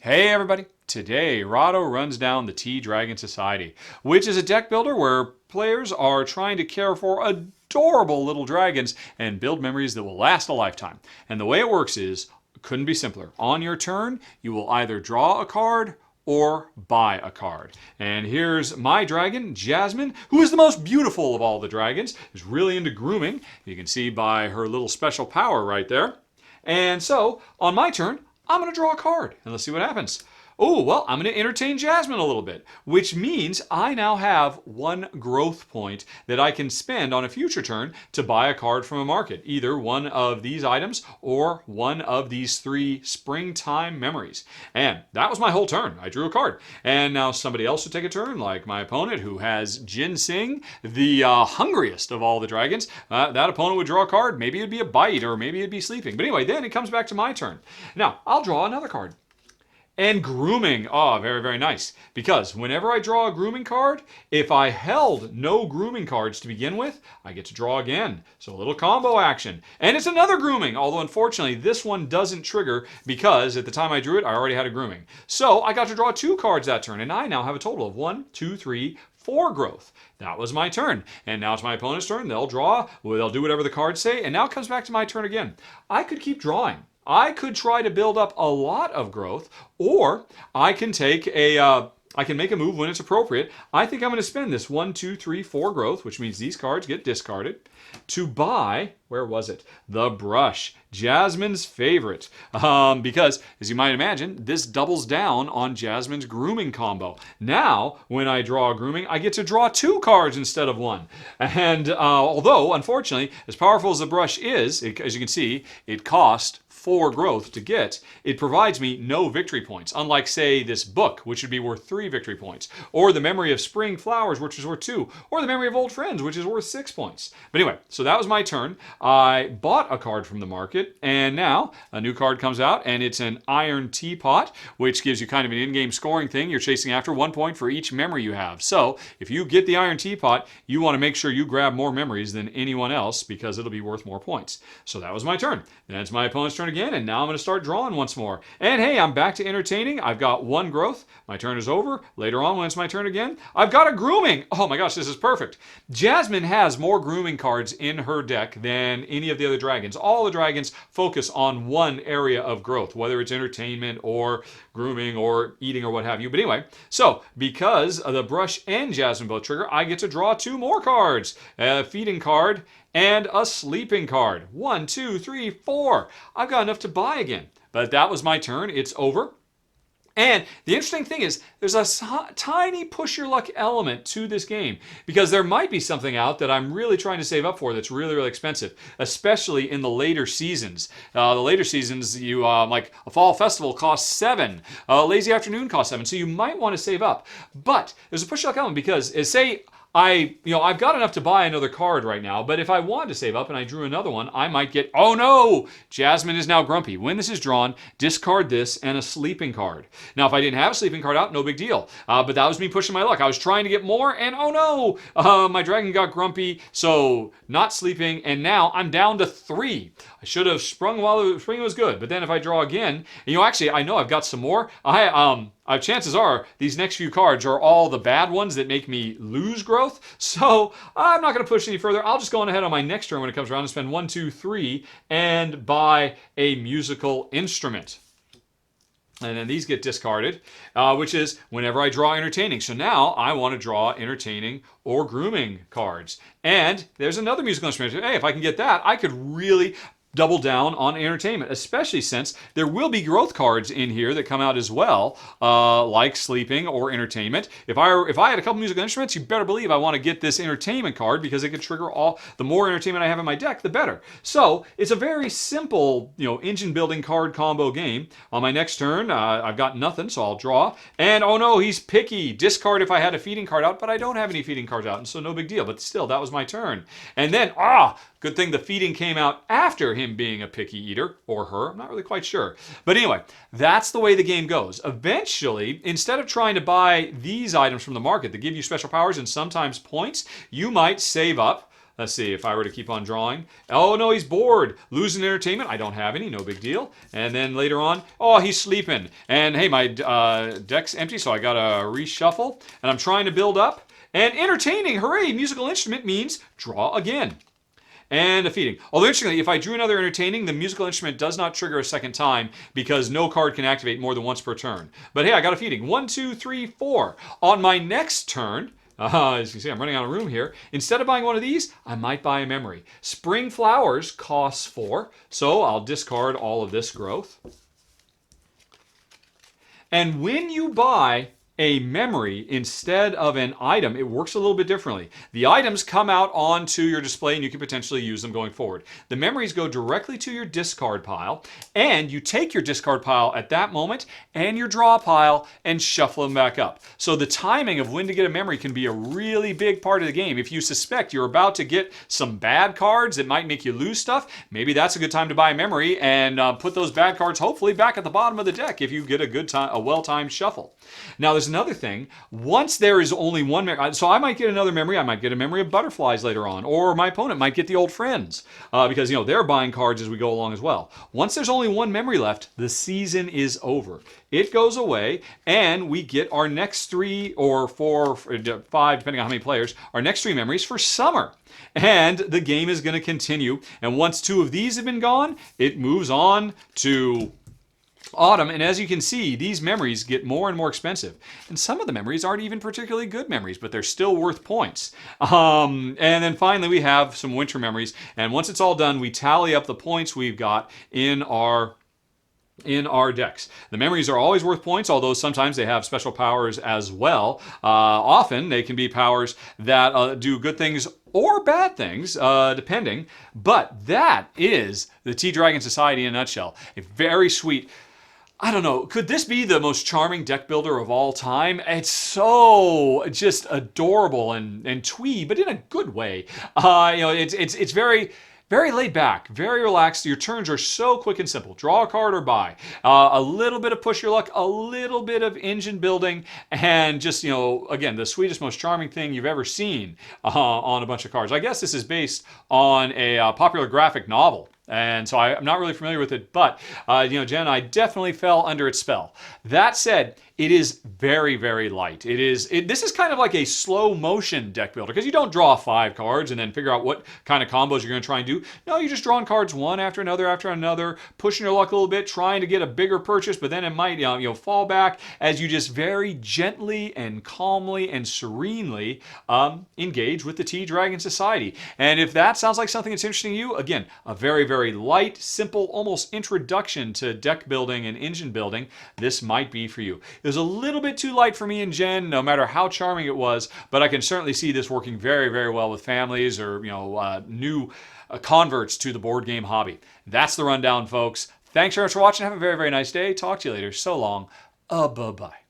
Hey everybody! Today, Rahdo runs down the T-Dragon Society, which is a deck builder where players are trying to care for adorable little dragons and build memories that will last a lifetime. And the way it works is, couldn't be simpler. On your turn, you will either draw a card or buy a card. And here's my dragon, Jasmine, who is the most beautiful of all the dragons, is really into grooming. You can see by her little special power right there. And so, on my turn, I'm going to draw a card, and let's see what happens. Oh, well, I'm going to entertain Jasmine a little bit, which means I now have one growth point that I can spend on a future turn to buy a card from a market, either one of these items or one of these three springtime memories. And that was my whole turn. I drew a card. And now somebody else would take a turn, like my opponent, who has Ginseng, the hungriest of all the dragons. That opponent would draw a card. Maybe it'd be a bite, or maybe it'd be sleeping. But anyway, then it comes back to my turn. Now, I'll draw another card. And grooming, very, very nice. Because whenever I draw a grooming card, if I held no grooming cards to begin with, I get to draw again. So a little combo action. And it's another grooming, although unfortunately this one doesn't trigger because at the time I drew it, I already had a grooming. So I got to draw two cards that turn, and I now have a total of 1, 2, 3, 4 growth. That was my turn. And now it's my opponent's turn. They'll draw, they'll do whatever the cards say, and now it comes back to my turn again. I could keep drawing. I could try to build up a lot of growth, or I can take I can make a move when it's appropriate. I think I'm going to spend this 1, 2, 3, 4 growth, which means these cards get discarded, to buy, where was it? The brush. Jasmine's favorite. Because, as you might imagine, this doubles down on Jasmine's grooming combo. Now, when I draw a grooming, I get to draw 2 cards instead of 1. And although, unfortunately, as powerful as the brush is, as you can see, it cost 4 growth to get, it provides me no victory points. Unlike, say, this book, which would be worth 3 victory points, or the Memory of Spring Flowers, which is worth 2, or the Memory of Old Friends, which is worth 6 points. But anyway, so that was my turn. I bought a card from the market, and now a new card comes out, and it's an Iron Teapot, which gives you kind of an in-game scoring thing. You're chasing after 1 point for each memory you have. So if you get the Iron Teapot, you want to make sure you grab more memories than anyone else because it'll be worth more points. So that was my turn. Then it's my opponent's turn again, and now I'm going to start drawing once more. And hey, I'm back to entertaining. I've got 1 growth. My turn is over. Later on, when it's my turn again, I've got a grooming. Oh my gosh, this is perfect. Jasmine has more grooming cards in her deck than any of the other dragons. All the dragons focus on one area of growth, whether it's entertainment or grooming or eating or what have you. But anyway, so because the brush and Jasmine both trigger, I get to draw 2 more cards. A feeding card and a sleeping card. 1, 2, 3, 4. I've got enough to buy again. But that was my turn. It's over. And the interesting thing is, there's a tiny push your luck element to this game because there might be something out that I'm really trying to save up for that's really, really expensive, especially in the later seasons. The later seasons, you like a fall festival costs 7, a lazy afternoon costs 7, so you might want to save up. But there's a push your luck element because, say, I've got enough to buy another card right now, but if I wanted to save up and I drew another one, I might get, oh no, Jasmine is now grumpy. When this is drawn, discard this and a sleeping card. Now, if I didn't have a sleeping card out, no big deal. But that was me pushing my luck. I was trying to get more, and oh no, my dragon got grumpy, so not sleeping, and now I'm down to 3. I should have sprung while the spring was good, but then if I draw again, actually, I know I've got some more. Chances are these next few cards are all the bad ones that make me lose growth. So I'm not going to push any further. I'll just go on ahead on my next turn when it comes around and spend 1, 2, 3 and buy a musical instrument. And then these get discarded, which is whenever I draw entertaining. So now I want to draw entertaining or grooming cards. And there's another musical instrument. Hey, if I can get that, I could really double down on entertainment, especially since there will be growth cards in here that come out as well, like sleeping or entertainment. If I had a couple musical instruments, you better believe I want to get this entertainment card because it could trigger all. The more entertainment I have in my deck, the better. So it's a very simple, engine building card combo game. On my next turn, I've got nothing, so I'll draw. And oh no, he's picky. Discard if I had a feeding card out, but I don't have any feeding cards out, and so no big deal. But still, that was my turn. And then good thing the feeding came out after him being a picky eater, or her, I'm not really quite sure. But anyway, that's the way the game goes. Eventually, instead of trying to buy these items from the market that give you special powers and sometimes points, you might save up Let's see if I were to keep on drawing. Oh, no, he's bored. Losing entertainment. I don't have any. No big deal. And then later on, oh, he's sleeping. And hey, my deck's empty, so I got to reshuffle. And I'm trying to build up. And entertaining, hooray, musical instrument means draw again. And defeating. Although interestingly, if I drew another entertaining, the musical instrument does not trigger a second time because no card can activate more than once per turn. But hey, I got a feeding. 1, 2, 3, 4. On my next turn, as you can see, I'm running out of room here. Instead of buying one of these, I might buy a memory. Spring Flowers costs 4, so I'll discard all of this growth. And when you buy a memory instead of an item, it works a little bit differently. The items come out onto your display and you can potentially use them going forward. The memories go directly to your discard pile, and you take your discard pile at that moment and your draw pile and shuffle them back up. So the timing of when to get a memory can be a really big part of the game. If you suspect you're about to get some bad cards that might make you lose stuff, maybe that's a good time to buy a memory and put those bad cards hopefully back at the bottom of the deck if you get a well-timed shuffle. Now there's another thing. Once there is only one memory, so I might get another memory. I might get a memory of butterflies later on, or my opponent might get the old friends because they're buying cards as we go along as well. Once there's only one memory left, the season is over. It goes away, and we get our next 3 or 4, 5, depending on how many players, our next 3 memories for summer. And the game is going to continue. And once 2 of these have been gone, it moves on to autumn, and as you can see, these memories get more and more expensive. And some of the memories aren't even particularly good memories, but they're still worth points. And then finally, we have some winter memories. And once it's all done, we tally up the points we've got in our decks. The memories are always worth points, although sometimes they have special powers as well. Often they can be powers that do good things or bad things, depending. But that is the Tea Dragon Society in a nutshell. A very sweet, I don't know, could this be the most charming deck builder of all time? It's so just adorable and twee, but in a good way. It's very laid back, very relaxed. Your turns are so quick and simple. Draw a card or buy. A little bit of push your luck, a little bit of engine building, and just, again, the sweetest, most charming thing you've ever seen on a bunch of cards. I guess this is based on a popular graphic novel. And so I'm not really familiar with it, but, Jen, I definitely fell under its spell. That said, it is very, very light. This is kind of like a slow motion deck builder, because you don't draw 5 cards and then figure out what kind of combos you're going to try and do. No, you're just drawing cards one after another, pushing your luck a little bit, trying to get a bigger purchase, but then it might, fall back as you just very gently and calmly and serenely engage with the Tea Dragon Society. And if that sounds like something that's interesting to you, again, a very, very light, simple, almost introduction to deck building and engine building, this might be for you. It was a little bit too light for me and Jen, no matter how charming it was, but I can certainly see this working very, very well with families or new converts to the board game hobby. That's the rundown, folks. Thanks very much for watching. Have a very, very nice day. Talk to you later. So long. Bye-bye.